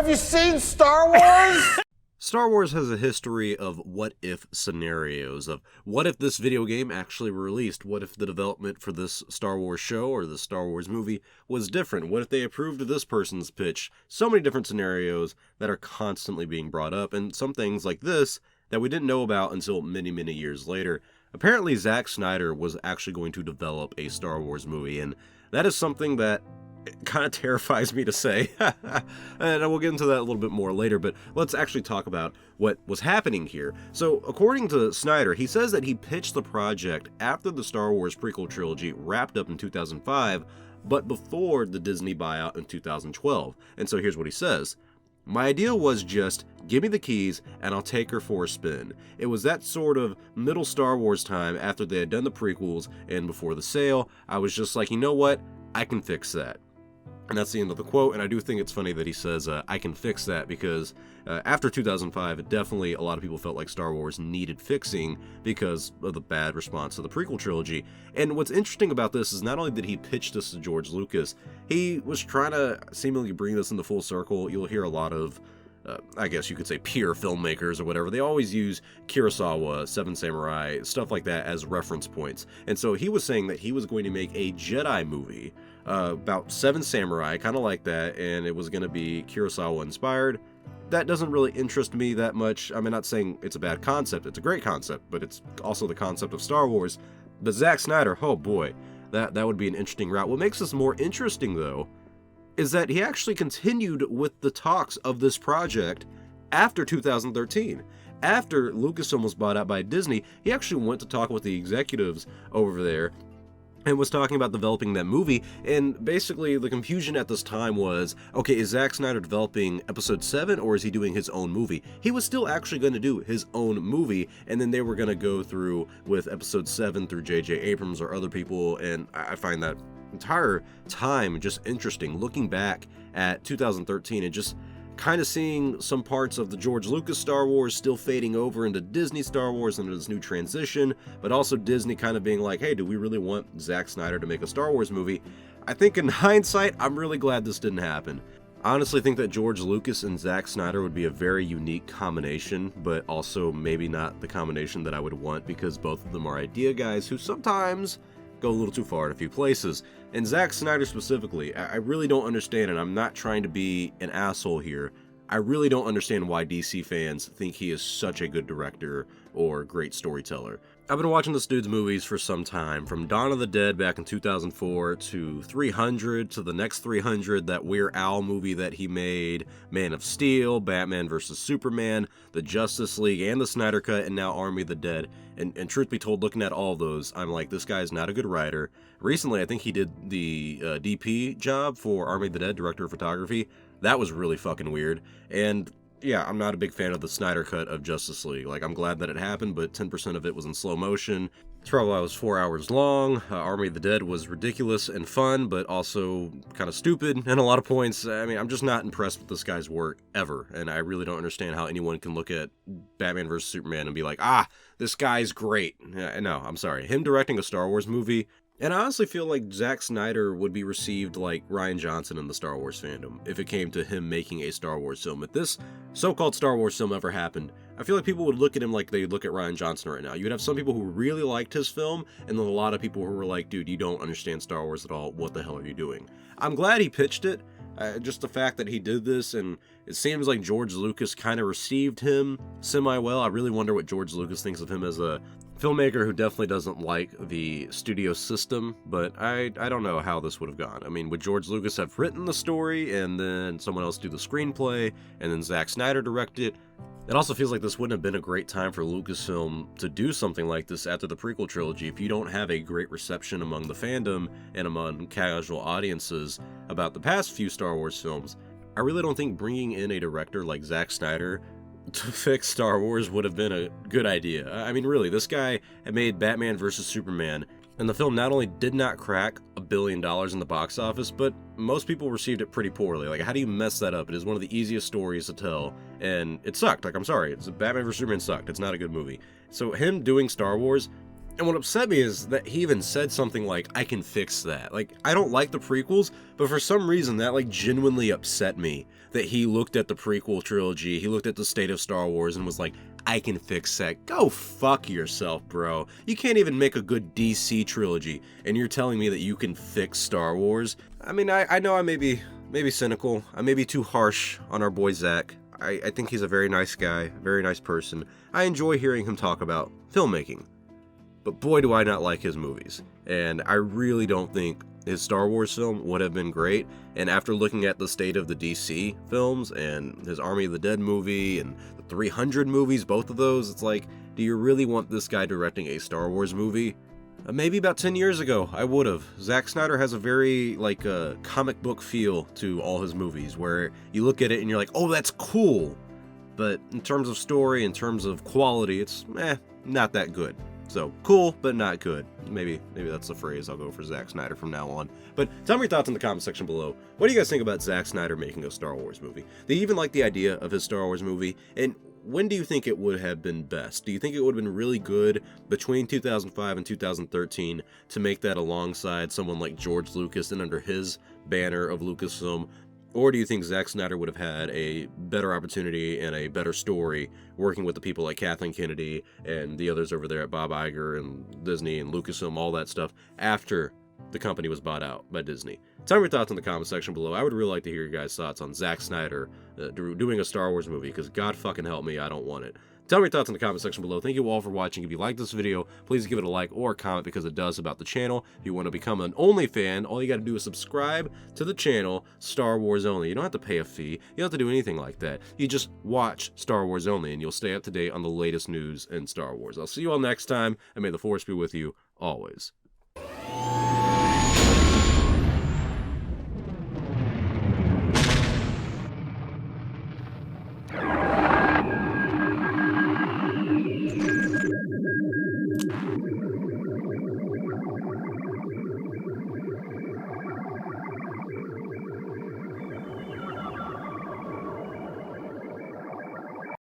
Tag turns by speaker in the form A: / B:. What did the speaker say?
A: have you seen Star Wars?
B: Star Wars has a history of what-if scenarios, of what if this video game actually released, what if the development for this Star Wars show or the Star Wars movie was different, what if they approved of this person's pitch. So many different scenarios that are constantly being brought up, and some things like this that we didn't know about until many, many years later. Apparently, Zack Snyder was actually going to develop a Star Wars movie, and that is something that kind of terrifies me to say. And we'll get into that a little bit more later, but let's actually talk about what was happening here. So, according to Snyder, he says that he pitched the project after the Star Wars prequel trilogy wrapped up in 2005, but before the Disney buyout in 2012. And so here's what he says. My idea was just, give me the keys and I'll take her for a spin. It was that sort of middle Star Wars time after they had done the prequels and before the sale. I was just like, you know what? I can fix that. And that's the end of the quote, and I do think it's funny that he says, I can fix that, because after 2005, definitely a lot of people felt like Star Wars needed fixing because of the bad response to the prequel trilogy. And what's interesting about this is not only did he pitch this to George Lucas, he was trying to seemingly bring this into full circle. You'll hear a lot of I guess you could say peer filmmakers or whatever, they always use Kurosawa, Seven Samurai, stuff like that as reference points. And so he was saying that he was going to make a Jedi movie about Seven Samurai, kind of like that, and it was going to be Kurosawa inspired. That doesn't really interest me that much. I'm not saying it's a bad concept, it's a great concept, but it's also the concept of Star Wars. But Zack Snyder, oh boy, that would be an interesting route. What makes this more interesting, though, is that he actually continued with the talks of this project after 2013. After Lucasfilm was bought out by Disney, he actually went to talk with the executives over there and was talking about developing that movie, and basically the confusion at this time was, okay, is Zack Snyder developing Episode 7 or is he doing his own movie? He was still actually going to do his own movie, and then they were going to go through with Episode 7 through J.J. Abrams or other people, and I find that entire time just interesting, looking back at 2013 and just kind of seeing some parts of the George Lucas Star Wars still fading over into Disney Star Wars under this new transition, but also Disney kind of being like, hey, do we really want Zack Snyder to make a Star Wars movie? I think in hindsight, I'm really glad this didn't happen. I honestly think that George Lucas and Zack Snyder would be a very unique combination, but also maybe not the combination that I would want, because both of them are idea guys who sometimes go a little too far in a few places. And Zack Snyder specifically, I really don't understand, and I'm not trying to be an asshole here, I really don't understand why DC fans think he is such a good director or great storyteller. I've been watching this dude's movies for some time, from Dawn of the Dead back in 2004 to 300 to the next 300, that Weird Al movie that he made, Man of Steel, Batman vs. Superman, the Justice League, and the Snyder Cut, and now Army of the Dead. And truth be told, looking at all those, I'm like, this guy's not a good writer. Recently, I think he did the DP job for Army of the Dead, director of photography. That was really fucking weird. And yeah, I'm not a big fan of the Snyder Cut of Justice League. Like, I'm glad that it happened, but 10% of it was in slow motion. It's probably why it was 4 hours long. Army of the Dead was ridiculous and fun, but also kind of stupid in a lot of points. I'm just not impressed with this guy's work ever, and I really don't understand how anyone can look at Batman vs. Superman and be like, this guy's great. No, I'm sorry. Him directing a Star Wars movie, and I honestly feel like Zack Snyder would be received like Rian Johnson in the Star Wars fandom if it came to him making a Star Wars film. If this so-called Star Wars film ever happened, I feel like people would look at him like they look at Rian Johnson right now. You would have some people who really liked his film, and then a lot of people who were like, dude, you don't understand Star Wars at all. What the hell are you doing? I'm glad he pitched it. Just the fact that he did this, and it seems like George Lucas kind of received him semi-well. I really wonder what George Lucas thinks of him as a filmmaker who definitely doesn't like the studio system, but I don't know how this would have gone. Would George Lucas have written the story, and then someone else do the screenplay, and then Zack Snyder direct it? It also feels like this wouldn't have been a great time for Lucasfilm to do something like this after the prequel trilogy if you don't have a great reception among the fandom and among casual audiences about the past few Star Wars films. I really don't think bringing in a director like Zack Snyder to fix Star Wars would have been a good idea. Really, this guy had made Batman vs. Superman, and the film not only did not crack $1 billion in the box office, but most people received it pretty poorly. Like, how do you mess that up? It is one of the easiest stories to tell, and it sucked. Like, I'm sorry, Batman vs. Superman sucked. It's not a good movie. So him doing Star Wars, And what upset me is that he even said something like, I can fix that. Like, I don't like the prequels, but for some reason that, like, genuinely upset me. That he looked at the prequel trilogy, he looked at the state of Star Wars and was like, I can fix that. Go fuck yourself, bro. You can't even make a good DC trilogy, and you're telling me that you can fix Star Wars? I mean, I know I may be cynical, I may be too harsh on our boy Zack. I think he's a very nice guy, very nice person. I enjoy hearing him talk about filmmaking. But boy, do I not like his movies. And I really don't think his Star Wars film would have been great. And after looking at the state of the DC films and his Army of the Dead movie and the 300 movies, both of those, it's like, do you really want this guy directing a Star Wars movie? Maybe about 10 years ago, I would have. Zack Snyder has a very, like, comic book feel to all his movies, where you look at it and you're like, oh, that's cool. But in terms of story, in terms of quality, it's, not that good. So, cool, but not good. Maybe that's the phrase I'll go for Zack Snyder from now on. But tell me your thoughts in the comment section below. What do you guys think about Zack Snyder making a Star Wars movie? Do you even like the idea of his Star Wars movie? And when do you think it would have been best? Do you think it would have been really good between 2005 and 2013 to make that alongside someone like George Lucas and under his banner of Lucasfilm? Or do you think Zack Snyder would have had a better opportunity and a better story working with the people like Kathleen Kennedy and the others over there at Bob Iger and Disney and Lucasfilm, all that stuff, after the company was bought out by Disney? Tell me your thoughts in the comment section below. I would really like to hear your guys' thoughts on Zack Snyder doing a Star Wars movie, because God fucking help me, I don't want it. Tell me your thoughts in the comment section below. Thank you all for watching. If you like this video, please give it a like or a comment, because it does about the channel. If you want to become an Only fan, all you got to do is subscribe to the channel Star Wars Only. You don't have to pay a fee. You don't have to do anything like that. You just watch Star Wars Only, and you'll stay up to date on the latest news in Star Wars. I'll see you all next time, and may the Force be with you always.